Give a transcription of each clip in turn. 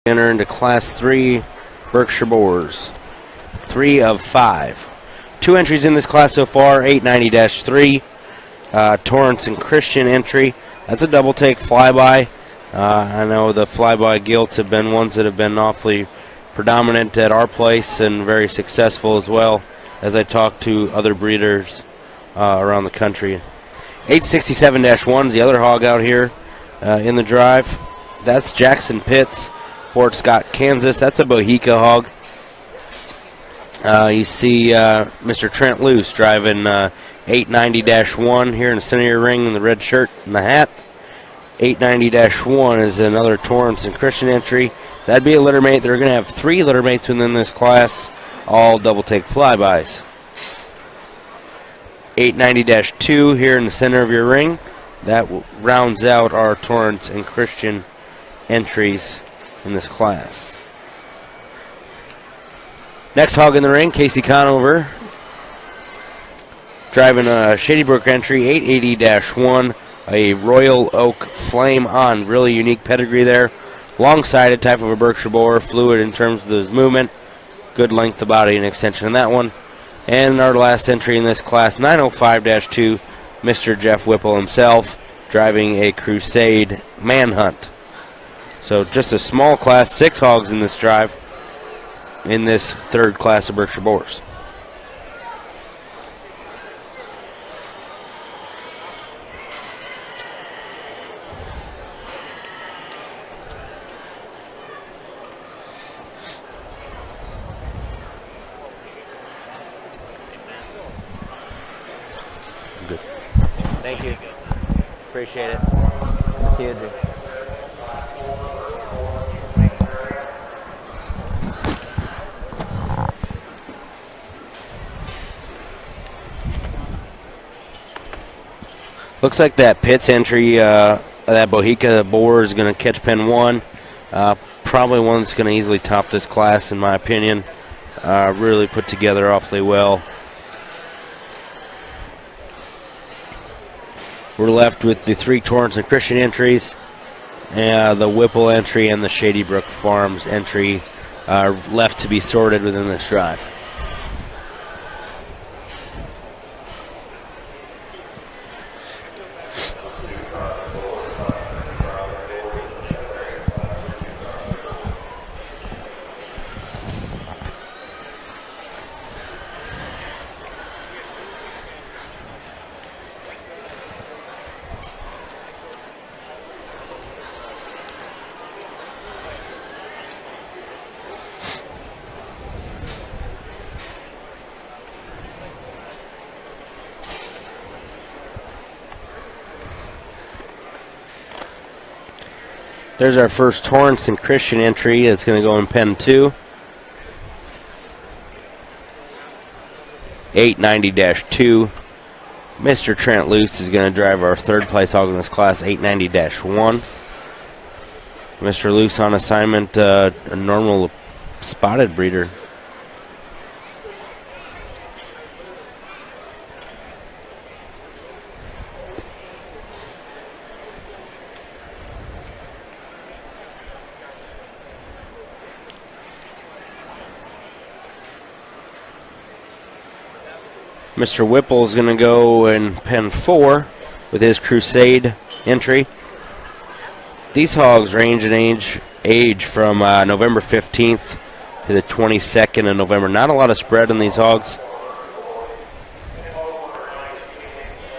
Enter into Class 3 Berkshire Boars. 3 of 5. 2 entries in this class so far, 890-3. Torrance and Christian entry. That's a double take flyby. I know the flyby gilts have been ones that have been awfully predominant at our place and very successful as well as I talk to other breeders around the country. 867-1 is the other hog out here in the drive. That's Jaxon Pitts, Fort Scott, Kansas. That's a Bohica hog. You see Mr. Trent Luce driving 890-1 here in the center of your ring in the red shirt and the hat. 890-1 is another Torrance and Christian entry. That'd be a littermate. They're going to have 3 littermates within this class, all double take flybys. 890-2 here in the center of your ring. That rounds out our Torrance and Christian entries in this class. Next hog in the ring, Casey Conover, driving a Shady Brook entry, 880-1, a Royal Oak Flame On. Really unique pedigree there. Long-sided type of a Berkshire Boar, fluid in terms of his movement. Good length of body and extension in that one. And our last entry in this class, 905-2, Mr. Jeff Whipple himself, driving a Crusade Manhunt. So just a small class, 6 hogs in this drive, in this third class of Berkshire Boars. Good. Thank you. Appreciate it. Good to see you, Drew. Looks like that Pitts entry, that Bohica Boar is going to catch pen 1. Probably one that's going to easily top this class, in my opinion. Really put together awfully well. We're left with the 3 Torrance and Christian entries, the Whipple entry and the Shady Brook Farms entry left to be sorted within this drive. There's our first Torrance and Christian entry. It's going to go in pen 2. 890-2. Mr. Trent Luce is going to drive our third place hog in this class, 890-1. Mr. Luce on assignment, a normal spotted breeder. Mr. Whipple is going to go in pen 4 with his Crusade entry. These hogs range in age from November 15th to the 22nd of November. Not a lot of spread in these hogs.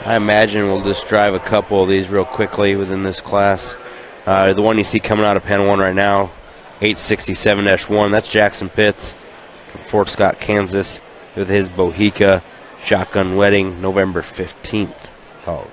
I imagine we'll just drive a couple of these real quickly within this class. The one you see coming out of pen 1 right now, 867-1. That's Jaxon Pitts from Fort Scott, Kansas, with his Bohica Shotgun Wedding November 15th hog.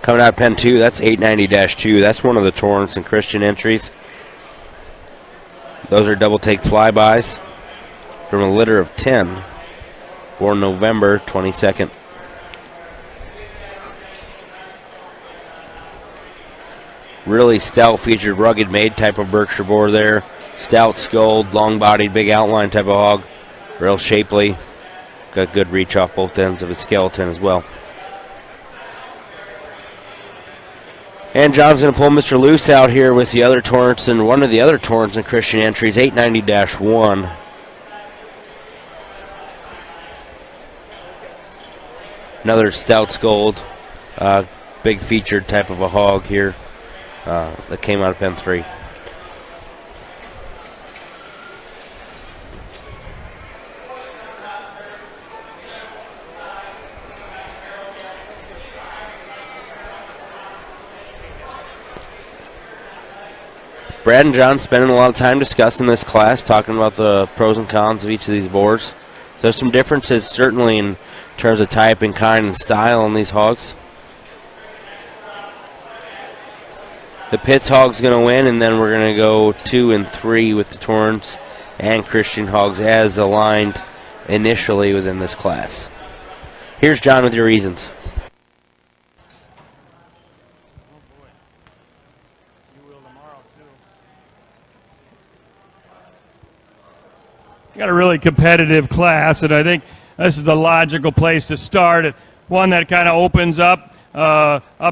Coming out of pen 2, that's 890-2. That's one of the Torrance and Christian entries. Those are double take flybys from a litter of 10, born November 22nd Really stout featured, rugged made type of Berkshire boar there. Stout skulled, long bodied, big outline type of hog. Real shapely. Got good reach off both ends of his skeleton as well. And John's going to pull Mr. Luce out here with the other Torrance and one of the other Torrance and Christian entries, 890-1. Another stout skulled, big featured type of a hog here that came out of pen 3. Brad and John spending a lot of time discussing this class, talking about the pros and cons of each of these boars. So there's some differences certainly in terms of type and kind and style on these hogs. The Pitts hog's going to win, and then we're going to go 2 and 3 with the Torrance and Christian hogs as aligned initially within this class. Here's John with your reasons. Got a really competitive class, and I think this is the logical place to start. One that kind of opens up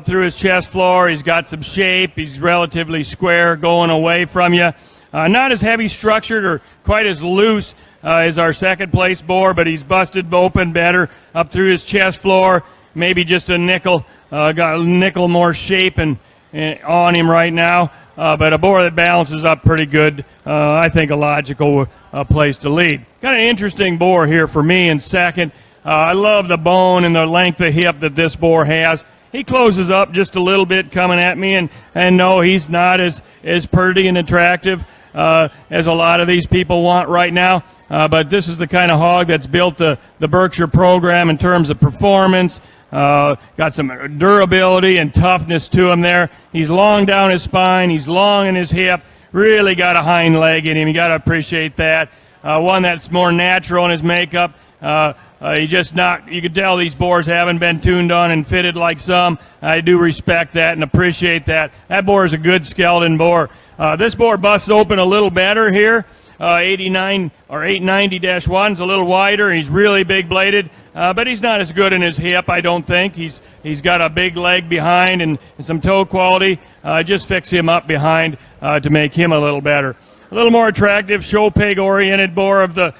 through his chest floor. He's got some shape. He's relatively square going away from you. Not as heavy structured or quite as loose as our second place boar, but he's busted open better up through his chest floor. Maybe just a nickel, got a nickel more shape on him right now. But a boar that balances up pretty good, I think a logical place to lead. Kind of interesting boar here for me in second. I love the bone and the length of hip that this boar has. He closes up just a little bit coming at me, and no, he's not as pretty and attractive as a lot of these people want right now. But this is the kind of hog that's built the Berkshire program in terms of performance. Got some durability and toughness to him there. He's long down his spine. He's long in his hip. Really got a hind leg in him. You got to appreciate that. One that's more natural in his makeup. You can tell these boars haven't been tuned on and fitted like some. I do respect that and appreciate that. That boar is a good skeleton boar. This boar busts open a little better here. 89 or 890-1 is a little wider. He's really big bladed, but he's not as good in his hip, I don't think. He's got a big leg behind and some toe quality. Just fix him up behind to make him a little better. A little more attractive, show pig oriented boar of the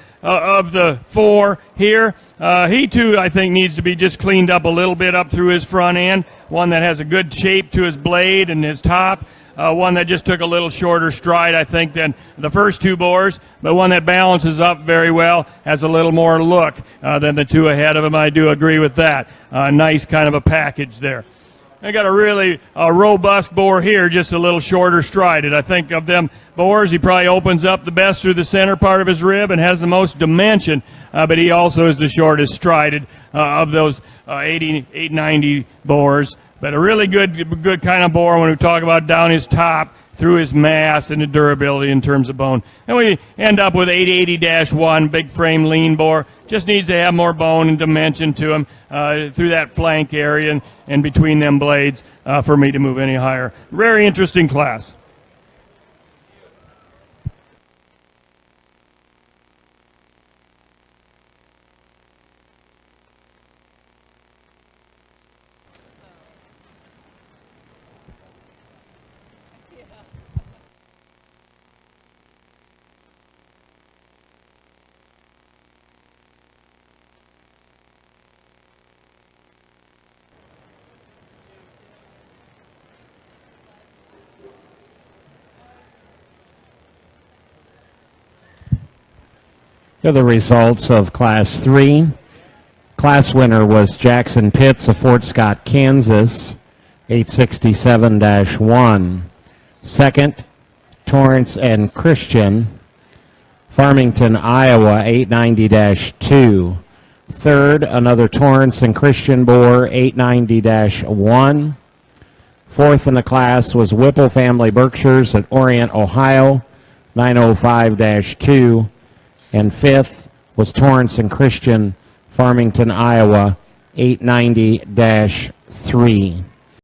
4 here. He too, I think, needs to be just cleaned up a little bit up through his front end. One that has a good shape to his blade and his top. One that just took a little shorter stride, I think, than the first 2 boars, but one that balances up very well, has a little more look than the 2 ahead of him. I do agree with that. Nice kind of a package there. I got a really robust boar here, just a little shorter strided. I think of them boars, he probably opens up the best through the center part of his rib and has the most dimension, but he also is the shortest strided of those 890 boars. But a really good kind of boar when we talk about down his top, through his mass and the durability in terms of bone. And we end up with 880-1, big frame lean boar. Just needs to have more bone and dimension to him through that flank area and between them blades for me to move any higher. Very interesting class. Here are the results of Class 3. Class winner was Jaxon Pitts of Fort Scott, Kansas, 867-1. Second, Torrance and Christian, Farmington, Iowa, 890-2. Third, another Torrance and Christian boar, 890-1. Fourth in the class was Whipple Family Berkshires at Orient, Ohio, 905-2. And fifth was Torrance and Christian, Farmington, Iowa, 890-3.